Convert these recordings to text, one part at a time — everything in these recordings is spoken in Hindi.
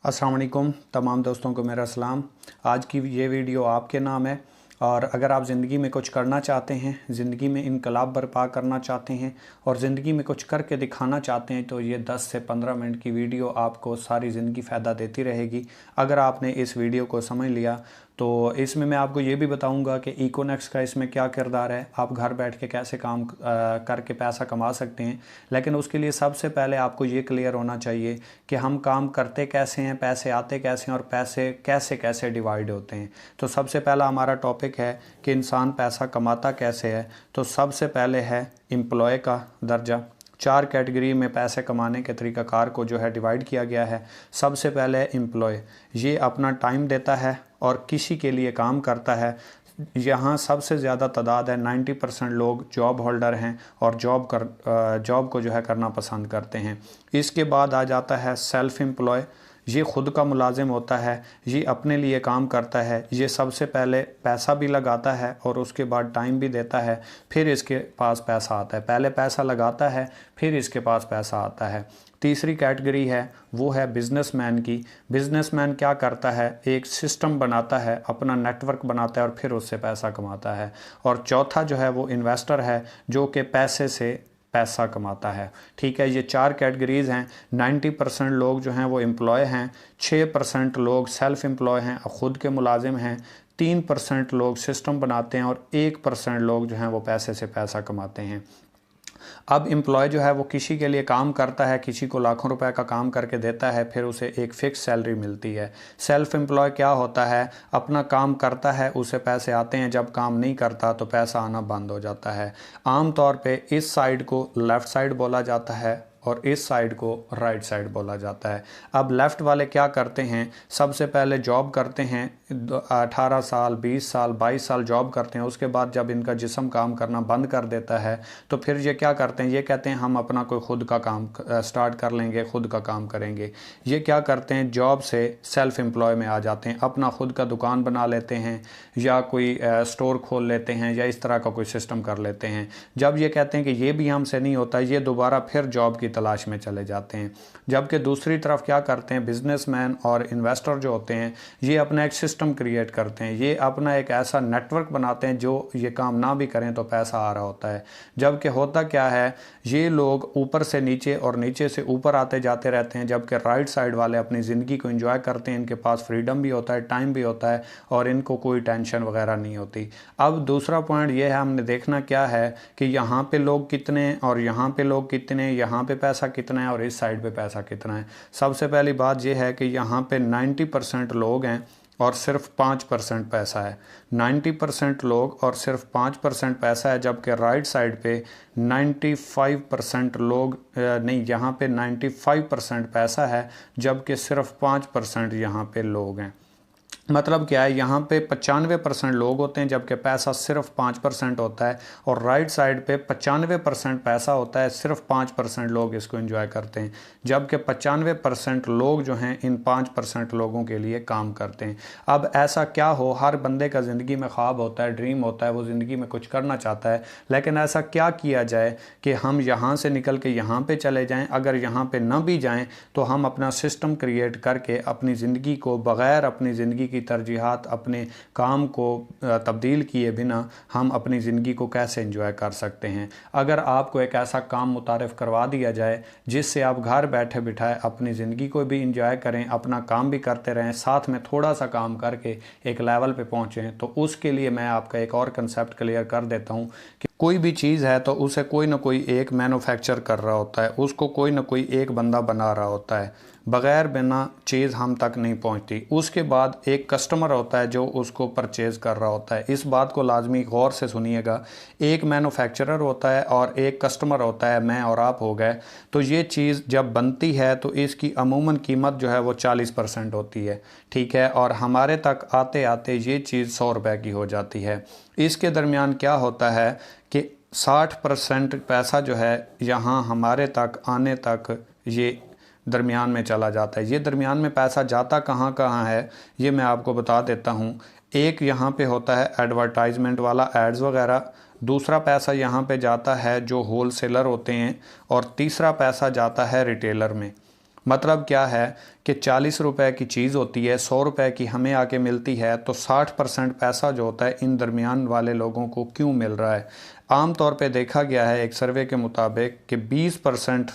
अस्सलाम वालेकुम तमाम दोस्तों को मेरा सलाम। आज की ये वीडियो आपके नाम है और अगर आप ज़िंदगी में कुछ करना चाहते हैं, ज़िंदगी में इनकलाब बर्पा करना चाहते हैं और ज़िंदगी में कुछ करके दिखाना चाहते हैं तो ये 10 से 15 मिनट की वीडियो आपको सारी ज़िंदगी फ़ायदा देती रहेगी। अगर आपने इस वीडियो को समझ लिया तो इसमें मैं आपको ये भी बताऊंगा कि इकोनेक्स का इसमें क्या किरदार है, आप घर बैठ के कैसे काम करके पैसा कमा सकते हैं। लेकिन उसके लिए सबसे पहले आपको ये क्लियर होना चाहिए कि हम काम करते कैसे हैं, पैसे आते कैसे हैं और पैसे कैसे कैसे डिवाइड होते हैं। तो सबसे पहला हमारा टॉपिक है कि इंसान पैसा कमाता कैसे है। तो सबसे पहले है एम्प्लॉय का दर्जा। 4 कैटेगरी में पैसे कमाने के तरीक़ाकार को जो है डिवाइड किया गया है। सबसे पहले एम्प्लॉय, ये अपना टाइम देता है और किसी के लिए काम करता है। यहाँ सबसे ज़्यादा तादाद है, 90% लोग जॉब होल्डर हैं और जॉब को जो है करना पसंद करते हैं। इसके बाद आ जाता है सेल्फ़ एम्प्लॉय, ये ख़ुद का मुलाजिम होता है, ये अपने लिए काम करता है। ये सबसे पहले पैसा भी लगाता है और उसके बाद टाइम भी देता है, फिर इसके पास पैसा आता है। पहले पैसा लगाता है फिर इसके पास पैसा आता है। तीसरी कैटेगरी है वो है बिज़नेसमैन की। बिज़नेसमैन क्या करता है, एक सिस्टम बनाता है, अपना नेटवर्क बनाता है और फिर उससे पैसा कमाता है। और चौथा जो है वो इन्वेस्टर है, जो कि पैसे से पैसा कमाता है। ठीक है, ये 4 कैटेगरीज़ हैं। 90% लोग जो हैं वो एम्प्लॉय हैं, 6% लोग सेल्फ़ एम्प्लॉय हैं, ख़ुद के मुलाजिम हैं, 3% लोग सिस्टम बनाते हैं और 1% लोग जो हैं वो पैसे से पैसा कमाते हैं। अब एम्प्लॉय जो है वो किसी के लिए काम करता है, किसी को लाखों रुपए का काम करके देता है, फिर उसे एक फ़िक्स सैलरी मिलती है। सेल्फ़ एम्प्लॉय क्या होता है, अपना काम करता है, उसे पैसे आते हैं, जब काम नहीं करता तो पैसा आना बंद हो जाता है। आम तौर पे इस साइड को लेफ़्ट साइड बोला जाता है और इस साइड को राइट साइड बोला जाता है। अब लेफ़्ट वाले क्या करते हैं, सबसे पहले जॉब करते हैं, 18 साल 20 साल 22 साल जॉब करते हैं। उसके बाद जब इनका जिस्म काम करना बंद कर देता है तो फिर ये क्या करते हैं, ये कहते हैं हम अपना कोई ख़ुद का काम स्टार्ट कर लेंगे, ख़ुद का काम करेंगे। ये क्या करते हैं, जॉब से सेल्फ़ एम्प्लॉय में आ जाते हैं, अपना ख़ुद का दुकान बना लेते हैं या कोई स्टोर खोल लेते हैं या इस तरह का कोई सिस्टम कर लेते हैं। जब ये कहते हैं कि ये भी हमसे नहीं होता, ये दोबारा फिर जॉब की तलाश में चले जाते हैं। जबकि दूसरी तरफ क्या करते हैं, बिजनेसमैन और इन्वेस्टर जो होते हैं, ये अपना एक सिस्टम क्रिएट करते हैं, ये अपना एक ऐसा नेटवर्क बनाते हैं जो ये काम ना भी करें तो पैसा आ रहा होता है। जबकि होता क्या है, ये लोग ऊपर से नीचे और नीचे से ऊपर आते जाते रहते हैं, जबकि राइट साइड वाले अपनी ज़िंदगी को एंजॉय करते हैं। इनके पास फ्रीडम भी होता है, टाइम भी होता है और इनको कोई टेंशन वगैरह नहीं होती। अब दूसरा पॉइंट ये है, हमने देखना क्या है कि यहाँ पे लोग कितने और यहाँ पे लोग कितने, यहाँ पे पैसा कितना है और इस साइड पे पैसा कितना है। सबसे पहली बात यह है कि यहाँ पे 90% लोग हैं और सिर्फ 5% पैसा है। 90% लोग और सिर्फ 5% पैसा है, जबकि राइट साइड पे 95% लोग नहीं, यहाँ पे 95% पैसा है जबकि सिर्फ 5% यहाँ पे लोग हैं। मतलब क्या है, यहाँ पे 95% लोग होते हैं जबकि पैसा सिर्फ 5% होता है और राइट साइड पे 95% पैसा होता है, सिर्फ 5% लोग इसको एंजॉय करते हैं। जबकि 95% लोग जो हैं इन 5% लोगों के लिए काम करते हैं। अब ऐसा क्या हो, हर बंदे का ज़िंदगी में ख्वाब होता है, ड्रीम होता है, वो ज़िंदगी में कुछ करना चाहता है, लेकिन ऐसा क्या किया जाए कि हम यहाँ से निकल के यहाँ पर चले जाएँ। अगर यहाँ पर न भी जाएँ तो हम अपना सिस्टम क्रिएट करके अपनी ज़िंदगी को बग़ैर अपनी ज़िंदगी की तरजीहात, अपने काम को तब्दील किए बिना हम अपनी ज़िंदगी को कैसे एंजॉय कर सकते हैं। अगर आपको एक ऐसा काम मुतारिफ़ करवा दिया जाए जिससे आप घर बैठे बिठाए अपनी ज़िंदगी को भी एंजॉय करें, अपना काम भी करते रहें, साथ में थोड़ा सा काम करके एक लेवल पे पहुँचें, तो उसके लिए मैं आपका एक और कंसेप्ट क्लियर कर देता हूँ कि कोई भी चीज़ है तो उसे कोई ना कोई एक मैन्युफैक्चर कर रहा होता है, उसको कोई ना कोई एक बंदा बना रहा होता है। बग़ैर बिना चीज़ हम तक नहीं पहुंचती। उसके बाद एक कस्टमर होता है जो उसको परचेज़ कर रहा होता है। इस बात को लाजमी गौर से सुनिएगा, एक मैन्युफैक्चरर होता है और एक कस्टमर होता है, मैं और आप हो गए। तो ये चीज़ जब बनती है तो इसकी अमूमन कीमत जो है वो 40% होती है, ठीक है, और हमारे तक आते आते ये चीज़ 100 रुपये की हो जाती है। इसके दरमियान क्या होता है कि 60% पैसा जो है यहाँ हमारे तक आने तक ये दरमियान में चला जाता है। ये दरमियान में पैसा जाता कहाँ कहाँ है ये मैं आपको बता देता हूँ। एक यहाँ पे होता है एडवर्टाइजमेंट वाला, एड्स वगैरह। दूसरा पैसा यहाँ पे जाता है जो होल सेलर होते हैं और तीसरा पैसा जाता है रिटेलर में। मतलब क्या है कि 40 रुपए की चीज़ होती है, 100 रुपए की हमें आके मिलती है, तो 60% पैसा जो होता है इन दरमियान वाले लोगों को क्यों मिल रहा है। आम तौर पे देखा गया है एक सर्वे के मुताबिक कि 20%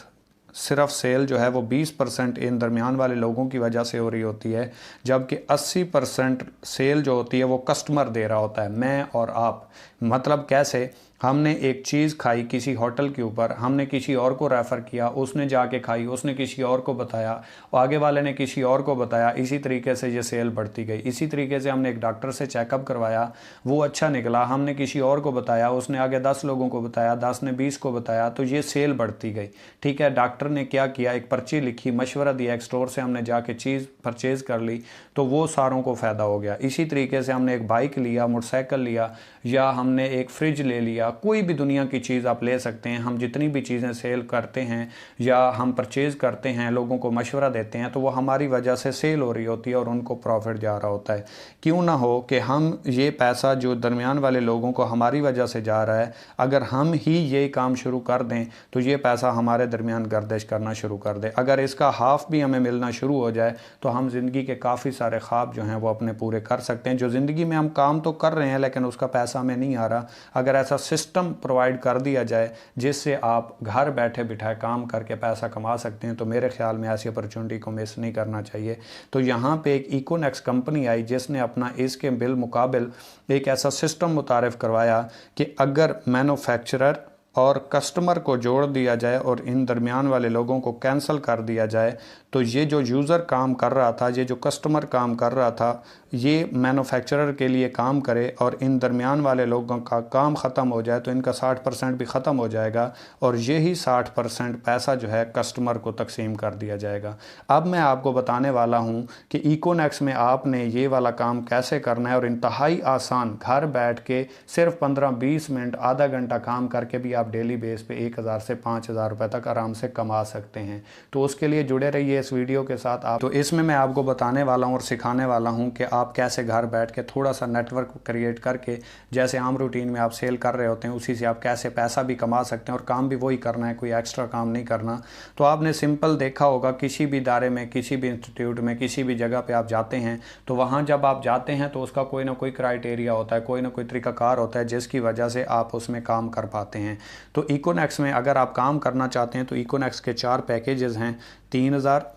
सिर्फ सेल जो है वो 20% इन दरमियान वाले लोगों की वजह से हो रही होती है, जबकि 80% सेल जो होती है वो कस्टमर दे रहा होता है, मैं और आप। मतलब कैसे, हमने एक चीज़ खाई किसी होटल के ऊपर, हमने किसी और को रेफ़र किया, उसने जाके खाई, उसने किसी और को बताया, आगे वाले ने किसी और को बताया, इसी तरीके से ये सेल बढ़ती गई। इसी तरीके से हमने एक डॉक्टर से चेकअप करवाया, वो अच्छा निकला, हमने किसी और को बताया, उसने आगे 10 लोगों को बताया, 10 ने 20 को बताया, तो ये सेल बढ़ती गई। ठीक है, डॉक्टर ने क्या किया, एक पर्ची लिखी, मशवरा दिया, एक स्टोर से हमने जाके चीज़ परचेज़ कर ली, तो वो सारों को फ़ायदा हो गया। इसी तरीके से हमने एक बाइक लिया, मोटरसाइकिल लिया, या हमने एक फ्रिज ले लिया, कोई भी दुनिया की चीज़ आप ले सकते हैं। हम जितनी भी चीज़ें सेल करते हैं या हम परचेज़ करते हैं, लोगों को मशवरा देते हैं, तो वो हमारी वजह से सेल हो रही होती है और उनको प्रॉफिट जा रहा होता है। क्यों ना हो कि हम ये पैसा जो दरमियान वाले लोगों को हमारी वजह से जा रहा है, अगर हम ही ये काम शुरू कर दें तो ये पैसा हमारे दरमियान गर्दिश करना शुरू कर दे। अगर इसका हाफ भी हमें मिलना शुरू हो जाए तो हम ज़िंदगी के काफ़ी सारे ख्वाब जो हैं वो अपने पूरे कर सकते हैं। जो ज़िंदगी में हम काम तो कर रहे हैं लेकिन उसका पैसा हमें नहीं आ रहा, अगर ऐसा सिस्टम प्रोवाइड कर दिया जाए जिससे आप घर बैठे बिठाए काम करके पैसा कमा सकते हैं, तो मेरे ख्याल में ऐसी अपॉर्चुनिटी को मिस नहीं करना चाहिए। तो यहाँ पे एक इकोनेक्स कंपनी आई जिसने अपना इसके बिल मुकाबिल एक ऐसा सिस्टम मुतारिफ करवाया कि अगर मैन्युफैक्चरर और कस्टमर को जोड़ दिया जाए और इन दरमियान वाले लोगों को कैंसिल कर दिया जाए, तो ये जो यूज़र काम कर रहा था, ये जो कस्टमर काम कर रहा था, ये मैन्युफैक्चरर के लिए काम करे और इन दरमियान वाले लोगों का काम ख़त्म हो जाए तो इनका 60% भी ख़त्म हो जाएगा और यही 60% पैसा जो है कस्टमर को तकसीम कर दिया जाएगा। अब मैं आपको बताने वाला हूँ कि इकोनेक्स में आपने ये वाला काम कैसे करना है और इंतहाई आसान, घर बैठ के सिर्फ 15-20 मिनट, आधा घंटा काम करके भी आप डेली बेस पे 1000 से 5000 रुपये तक आराम से कमा सकते हैं। तो उसके लिए जुड़े रहिए इस वीडियो के साथ। आप तो इसमें मैं आपको बताने वाला हूँ और सिखाने वाला हूँ कि आप कैसे घर बैठ के थोड़ा सा नेटवर्क क्रिएट करके, जैसे आम रूटीन में आप सेल कर रहे होते हैं उसी से आप कैसे पैसा भी कमा सकते हैं और काम भी वही करना है, कोई एक्स्ट्रा काम नहीं करना। तो आपने सिंपल देखा होगा, किसी भी इदारे में, किसी भी इंस्टीट्यूट में, किसी भी जगह पर आप जाते हैं तो वहाँ जब आप जाते हैं तो उसका कोई ना कोई क्राइटेरिया होता है, कोई ना कोई तरीकाकार होता है जिसकी वजह से आप उसमें काम कर पाते हैं। तो इकोनेक्स में अगर आप काम करना चाहते हैं तो इकोनेक्स के 4 पैकेजेस हैं, 3000,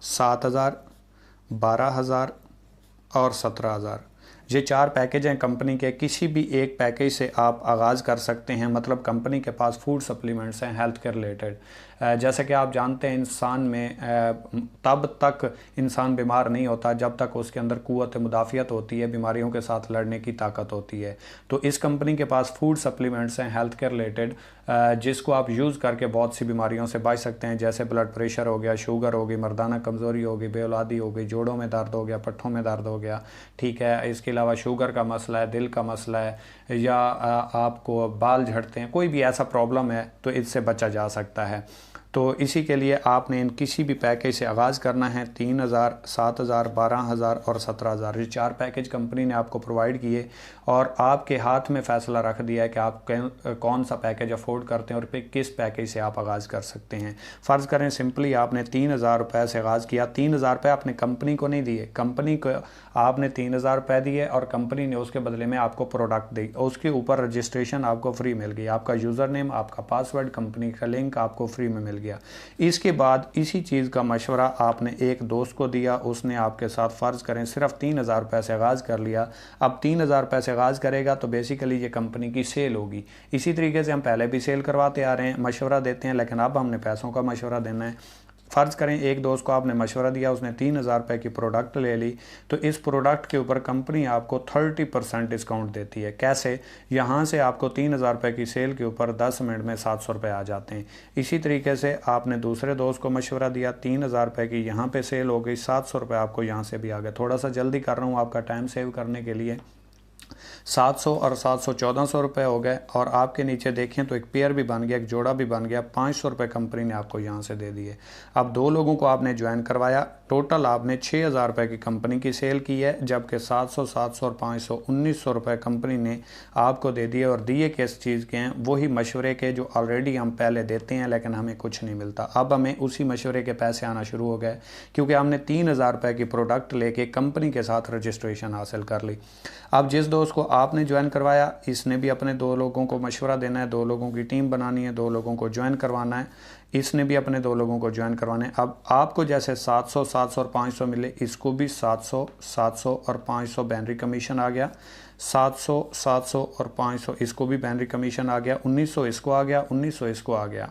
7000, 12000 और 17000। ये 4 पैकेज हैं कंपनी के। किसी भी एक पैकेज से आप आगाज़ कर सकते हैं। मतलब कंपनी के पास फूड सप्लीमेंट्स हैं हेल्थ के रिलेटेड। जैसे कि आप जानते हैं इंसान में तब तक इंसान बीमार नहीं होता जब तक उसके अंदर क़ुव्वत मुदाफ़ियत होती है, बीमारियों के साथ लड़ने की ताकत होती है। तो इस कंपनी के पास फूड सप्लीमेंट्स हैं हेल्थ के रिलेटेड, जिसको आप यूज़ करके बहुत सी बीमारियों से बच सकते हैं, जैसे ब्लड प्रेशर हो गया, शुगर हो गई, मर्दाना कमज़ोरी हो गई, बेऔलादी हो गई, जोड़ों में दर्द हो गया, पट्ठों में दर्द हो गया। ठीक है, इसके अलावा शुगर का मसला है, दिल का मसला है, या आपको बाल झड़ते हैं, कोई भी ऐसा प्रॉब्लम है तो इससे बचा जा सकता है। तो इसी के लिए आपने इन किसी भी पैकेज से आगाज़ करना है। 3000, 7000, 12000 और 17000, ये 4 पैकेज कंपनी ने आपको प्रोवाइड किए और आपके हाथ में फ़ैसला रख दिया है कि आप कौन सा पैकेज अफोर्ड करते हैं और फिर किस पैकेज से आप आगाज़ कर सकते हैं। फ़र्ज़ करें सिंपली आपने 3000 रुपये से आगाज़ किया, 3000 रुपये आपने कंपनी को नहीं दिए, कंपनी को आपने 3000 रुपये दिए और कंपनी ने उसके बदले में आपको प्रोडक्ट दी, उसके ऊपर रजिस्ट्रेशन आपको फ्री मिल गई, आपका यूज़र नेम, आपका पासवर्ड, कंपनी का लिंक आपको फ्री में मिल गया। इसके बाद इसी चीज़ का मशवरा आपने एक दोस्त को दिया, उसने आपके साथ फ़र्ज़ करें सिर्फ 3000 रुपये से आगाज़ कर लिया। अब 3000 रुपये से आगाज़ करेगा तो बेसिकली ये कंपनी की सेल होगी। इसी तरीके से हम पहले भी सेल करवाते आ रहे हैं, मशवरा देते हैं, लेकिन अब हमने पैसों का मशवरा देना है। फ़र्ज़ करें एक दोस्त को आपने मशवरा दिया, उसने 3000 रुपये की प्रोडक्ट ले ली, तो इस प्रोडक्ट के ऊपर कंपनी आपको 30% डिस्काउंट देती है। कैसे? यहाँ से आपको 3000 रुपये की सेल के ऊपर 10 मिनट में 700 रुपये आ जाते हैं। इसी तरीके से आपने दूसरे दोस्त को मशवरा दिया, 3000 रुपये की यहाँ पे सेल हो गई, 700 रुपये आपको यहाँ से भी आ गए। थोड़ा सा जल्दी कर रहा हूँ आपका टाइम सेव करने के लिए। 700 और 700 1400 रुपये हो गए और आपके नीचे देखें तो एक पेयर भी बन गया, एक जोड़ा भी बन गया। 500 रुपये कंपनी ने आपको यहाँ से दे दिए। अब 2 लोगों को आपने ज्वाइन करवाया, टोटल आपने 6,000 रुपये की कंपनी की सेल की है, जबकि 700, 700 और 500 1900 रुपये कंपनी ने आपको दे दिए। और दिए किस चीज़ के हैं? वही मशवरे के जो ऑलरेडी हम पहले देते हैं लेकिन हमें कुछ नहीं मिलता। अब हमें उसी मशवरे के पैसे आना शुरू हो गए, क्योंकि हमने 3,000 रुपये की प्रोडक्ट लेके कंपनी के साथ रजिस्ट्रेशन हासिल कर ली। अब जिस दोस्त को आपने ज्वाइन करवाया, इसने भी अपने 2 लोगों को मशवरा देना है, 2 लोगों की टीम बनानी है, 2 लोगों को ज्वाइन करवाना है, इसने भी अपने 2 लोगों को ज्वाइन करवाना है। अब आपको जैसे 700, 700 और 500 मिले, इसको भी 700, 700 और 500 बैनरी कमीशन आ गया। 700, 700 और 500 इसको भी बैनरी कमीशन आ गया। 1900 इसको आ गया, 1900 इसको आ गया।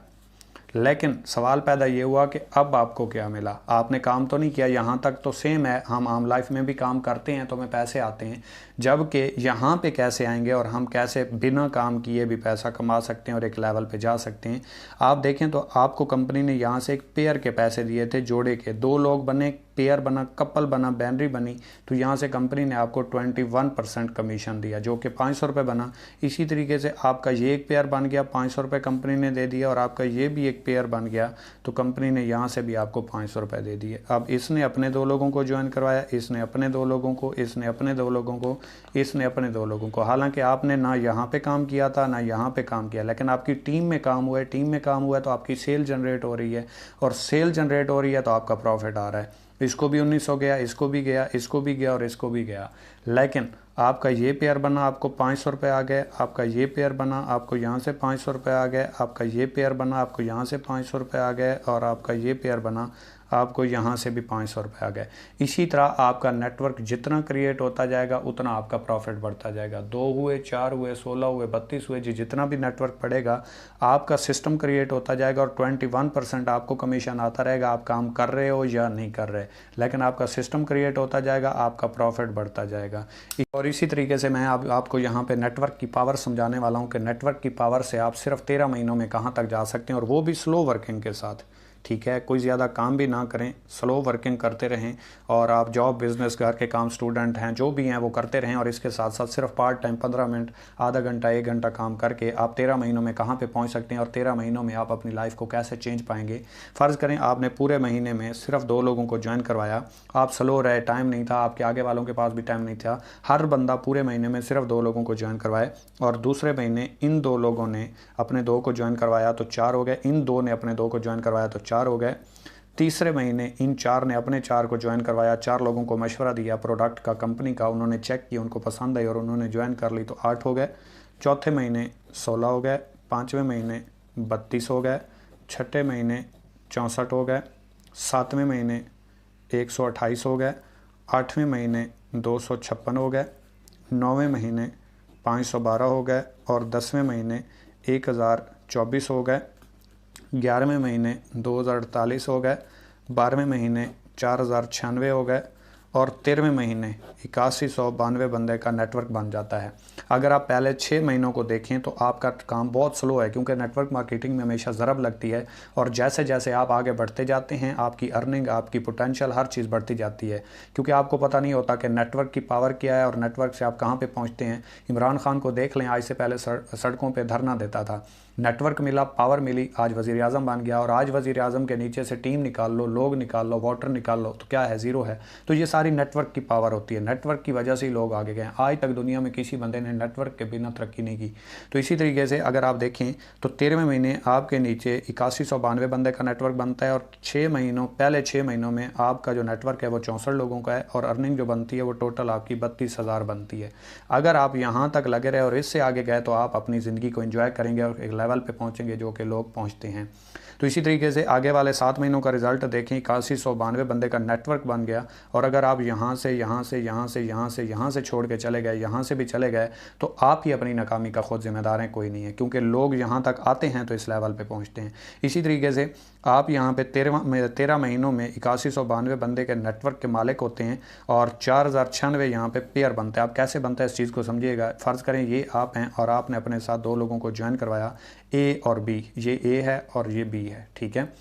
लेकिन सवाल पैदा ये हुआ कि अब आपको क्या मिला? आपने काम तो नहीं किया, यहाँ तक तो सेम है, हम आम लाइफ में भी काम करते हैं तो हमें पैसे आते हैं, जबकि यहाँ पे कैसे आएंगे और हम कैसे बिना काम किए भी पैसा कमा सकते हैं और एक लेवल पे जा सकते हैं। आप देखें तो आपको कंपनी ने यहाँ से एक पेयर के पैसे दिए थे, जोड़े के, 2 लोग बने, पेयर बना, कपल बना, बैनरी बनी, तो यहाँ से कंपनी ने आपको 21% कमीशन दिया, जो कि 500 रुपये बना। इसी तरीके से आपका ये एक पेयर बन गया, 500 रुपये कंपनी ने दे दिया, और आपका ये भी एक पेयर बन गया, तो कंपनी ने यहाँ से भी आपको 500 रुपये दे दिए। अब इसने अपने 2 लोगों को ज्वाइन करवाया, इसने अपने 2 लोगों को, इसने अपने 2 लोगों को, इसने अपने 2 लोगों को। हालांकि आपने ना यहाँ पे काम किया था ना यहाँ पे काम किया, लेकिन आपकी टीम में काम हुआ है, टीम में काम हुआ है तो आपकी सेल जनरेट हो रही है, और सेल जनरेट हो रही है तो आपका प्रॉफिट आ रहा है। इसको भी 1900 गया, इसको भी गया, इसको भी गया और इसको भी गया। लेकिन आपका ये पेयर बना, आपको 500 रुपये आ गए, आपका ये पेयर बना, आपको यहाँ से 500 रुपये आ गए, आपका ये पेयर बना, आपको यहाँ से 500 रुपये आ गए, और आपका ये पेयर बना, आपको यहाँ से भी 500 रुपये आ गए। इसी तरह आपका नेटवर्क जितना क्रिएट होता जाएगा उतना आपका प्रॉफिट बढ़ता जाएगा। 2 हुए, 4 हुए, 16 हुए, 32 हुए, जितना भी नेटवर्क बढ़ेगा आपका सिस्टम क्रिएट होता जाएगा, और 21% आपको कमीशन आता रहेगा, आप काम कर रहे हो या नहीं कर रहे, लेकिन आपका सिस्टम क्रिएट होता जाएगा, आपका प्रॉफिट बढ़ता जाएगा। और इसी तरीके से मैं आपको यहाँ पे नेटवर्क की पावर समझाने वाला हूँ कि नेटवर्क की पावर से आप सिर्फ 13 महीनों में कहाँ तक जा सकते हैं, और वो भी स्लो वर्किंग के साथ। ठीक है, कोई ज़्यादा काम भी ना करें, स्लो वर्किंग करते रहें, और आप जॉब, बिजनेस, घर के काम, स्टूडेंट हैं, जो भी हैं वो करते रहें, और इसके साथ साथ सिर्फ पार्ट टाइम 15 मिनट, आधा घंटा, 1 घंटा काम करके आप 13 महीनों में कहाँ पे पहुँच सकते हैं, और 13 महीनों में आप अपनी लाइफ को कैसे चेंज पाएंगे। फ़र्ज़ करें आपने पूरे महीने में सिर्फ 2 लोगों को ज्वाइन करवाया, आप स्लो रहे, टाइम नहीं था, आपके आगे वालों के पास भी टाइम नहीं था, हर बंदा पूरे महीने में सिर्फ 2 लोगों को ज्वाइन करवाए, और दूसरे महीने इन 2 लोगों ने अपने 2 को ज्वाइन करवाया तो 4 हो गए, इन 2 ने अपने 2 को ज्वाइन करवाया तो 4 हो गए। तीसरे महीने इन 4 ने अपने 4 को ज्वाइन करवाया, 4 लोगों को मशवरा दिया प्रोडक्ट का, कंपनी का, उन्होंने चेक किया, उनको पसंद आई और उन्होंने ज्वाइन कर ली तो 8 हो गए। चौथे महीने 16 हो गए, 5वें महीने 32 हो गए, 6ठे महीने 64 हो गए, 7वें महीने 128 हो गए, 8वें महीने 256 हो गए, 9वें महीने 512 हो गए, और 10वें महीने 1024 हो गए, 11वें महीने 2048 हो गए, 12वें महीने 4096 हो गए, और 13वें महीने 8192 बंदे का नेटवर्क बन जाता है। अगर आप पहले 6 महीनों को देखें तो आपका काम बहुत स्लो है, क्योंकि नेटवर्क मार्केटिंग में हमेशा ज़रब लगती है, और जैसे जैसे आप आगे बढ़ते जाते हैं आपकी अर्निंग, आपकी पोटेंशियल, हर चीज़ बढ़ती जाती है, क्योंकि आपको पता नहीं होता कि नेटवर्क की पावर क्या है और नेटवर्क से आप कहाँ पर पहुँचते हैं। इमरान खान को देख लें, आज से पहले सड़कों पर धरना देता था, नेटवर्क मिला, पावर मिली, आज वज़ीर आज़म बन गया, और आज वज़ीर आज़म के नीचे से टीम निकाल लो, लोग निकाल लो, वोटर निकाल लो, तो क्या है? ज़ीरो है। तो ये सारी नेटवर्क की पावर होती है, नेटवर्क की वजह से ही लोग आगे गए। आज तक दुनिया में किसी बंदे ने नेटवर्क के बिना तरक्की नहीं की। तो इसी तरीके से अगर आप देखें तो 13वें महीने आपके नीचे 8192 बंदे का नेटवर्क बनता है, और पहले 6 महीनों में आपका जो नेटवर्क है वो 64 लोगों का है, और अर्निंग जो बनती है वो टोटल आपकी 32,000 बनती है। अगर आप यहाँ तक लगे रहे और इससे आगे गए तो आप अपनी ज़िंदगी को एंजॉय करेंगे और एक लेवल पे पहुंचेंगे जो कि लोग पहुंचते हैं। तो इसी तरीके से आगे वाले 7 महीनों का रिजल्ट देखें, 8192 बंदे का नेटवर्क बन गया, और अगर आप यहाँ से छोड़ के चले गए, यहाँ से भी चले गए, तो आप ही अपनी नाकामी का खुद जिम्मेदार हैं, कोई नहीं है, क्योंकि लोग यहाँ तक आते हैं तो इस लेवल पे पहुँचते हैं। इसी तरीके से आप यहाँ पे 13 महीनों में 8192 बंदे के नेटवर्क के मालिक होते हैं, और 4096 यहाँ पे पेयर बनते हैं। आप कैसे बनता है इस चीज़ को समझिएगा। फ़र्ज़ करें ये आप हैं और आपने अपने साथ 2 लोगों को ज्वाइन करवाया, ए और बी, ये ए है और ये बी है, ठीक है।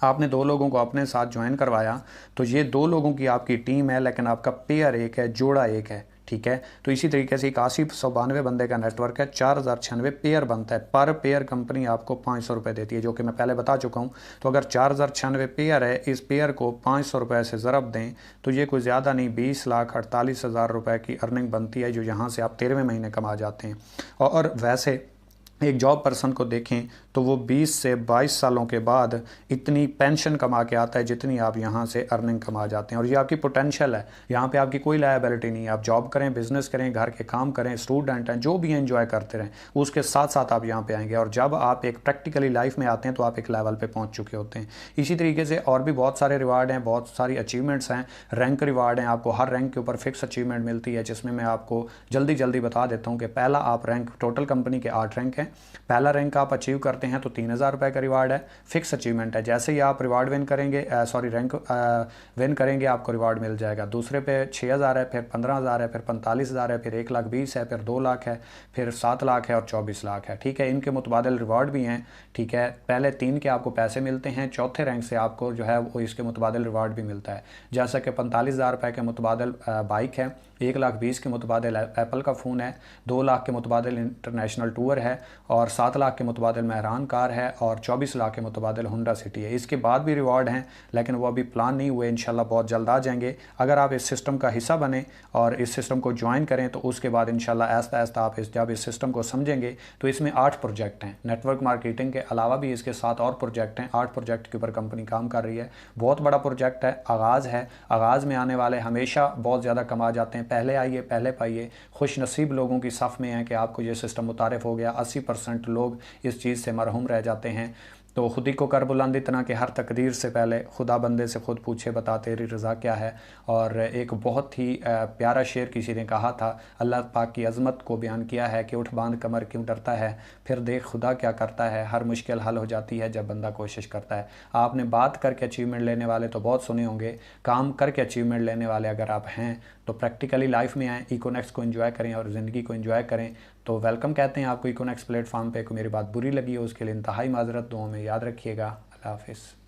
आपने 2 लोगों को अपने साथ ज्वाइन करवाया, तो ये 2 लोगों की आपकी टीम है, लेकिन आपका पेयर एक है, जोड़ा एक है, ठीक है। तो इसी तरीके से 8192 बंदे का नेटवर्क है, 4096 पेयर बनता है। पर पेयर कंपनी आपको 500 रुपये देती है, जो कि मैं पहले बता चुका हूँ। तो अगर 4096 पेयर है, इस पेयर को 500 रुपये से ज़रब दें तो ये कोई ज़्यादा नहीं 20,48,000 रुपये की अर्निंग बनती है, जो यहाँ से आप 13वें महीने कमा जाते हैं। और वैसे एक जॉब पर्सन को देखें तो वो 20 से 22 सालों के बाद इतनी पेंशन कमा के आता है जितनी आप यहाँ से अर्निंग कमा जाते हैं। और ये आपकी पोटेंशियल है, यहाँ पे आपकी कोई लायबिलिटी नहीं है। आप जॉब करें, बिजनेस करें, घर के काम करें, स्टूडेंट हैं, जो भी एंजॉय करते रहें, उसके साथ साथ आप यहाँ पे आएंगे। और जब आप एक प्रैक्टिकली लाइफ में आते हैं तो आप एक लेवल पर पहुँच चुके होते हैं। इसी तरीके से और भी बहुत सारे रिवार्ड हैं, बहुत सारी अचीवमेंट्स हैं, रैंक रिवार्ड हैं। आपको हर रैंक के ऊपर फिक्स अचीवमेंट मिलती है, जिसमें मैं आपको जल्दी जल्दी बता देता हूँ कि पहला आप रैंक, टोटल कंपनी के 8 रैंक हैं, पहला रैंक आप अचीव करते हैं तो 3000 रुपये का रिवार्ड है, फिक्स अचीवमेंट है। जैसे ही आप रिवार्ड विन करेंगे, रैंक विन करेंगे, आपको रिवार्ड मिल जाएगा। दूसरे पे 6000 है, फिर 15000 है, फिर 45,000 है, फिर 1,20,000 है, फिर 2 लाख है, फिर 7 लाख है और 24 लाख है। ठीक है, इनके मुतबादिल रिवार्ड भी हैं। ठीक है, पहले 3 के आपको पैसे मिलते हैं, चौथे रैंक से आपको जो है वो इसके मुतबादिल रिवार्ड भी मिलता है। जैसा कि 45,000 रुपये के मुतबादिल बाइक है, 1,20,000 के मुतबादिल एप्पल का फ़ोन है, 2 लाख के मुतबादिल इंटरनेशनल टूर है, और 7 लाख के मुतबादिल मेहरान कार है, और 24 लाख के मुतबादिल होंडा सिटी है। इसके बाद भी रिवार्ड हैं, लेकिन वो अभी प्लान नहीं हुए, इंशाल्लाह बहुत जल्द आ जाएंगे। अगर आप इस सिस्टम का हिस्सा बने और इस सिस्टम को ज्वाइन करें तो उसके बाद इंशाल्लाह आहिस्ता आहिस्ता आप जब इस सिस्टम को समझेंगे तो इसमें 8 प्रोजेक्ट हैं। नेटवर्क मार्केटिंग के अलावा भी इसके 7 और प्रोजेक्ट हैं। 8 प्रोजेक्ट के ऊपर कंपनी काम कर रही है। बहुत बड़ा प्रोजेक्ट है, आगाज़ है। आगाज़ में आने वाले हमेशा बहुत ज़्यादा कमा जाते हैं। पहले आइए, पहले पाइए। खुश नसीब लोगों की सफ़ में है कि आपको ये सिस्टम मुतारिफ़ हो गया। 80% लोग इस चीज़ से मरहूम रह जाते हैं। तो खुद ही को कर बुलंद इतना कि हर तकदीर से पहले खुदा बंदे से खुद पूछे, बता तेरी रज़ा क्या है। और एक बहुत ही प्यारा शेर किसी ने कहा था, अल्लाह पाक की अज़मत को बयान किया है कि उठ बांध कमर क्यों डरता है, फिर देख खुदा क्या करता है। हर मुश्किल हल हो जाती है जब बंदा कोशिश करता है। आपने बात करके अचीवमेंट लेने वाले तो बहुत सुने होंगे, काम करके अचीवमेंट लेने वाले अगर आप हैं तो प्रैक्टिकली लाइफ में आएँ, इकोनेक्स को एंजॉय करें और ज़िंदगी को एंजॉय करें। तो वेलकम कहते हैं आपको इकोनेक्स प्लेटफॉर्म पे। को मेरी बात बुरी लगी हो उसके लिए इंतहाई माजरत, दुआओं में याद रखिएगा। अल्लाह हाफ़िज़।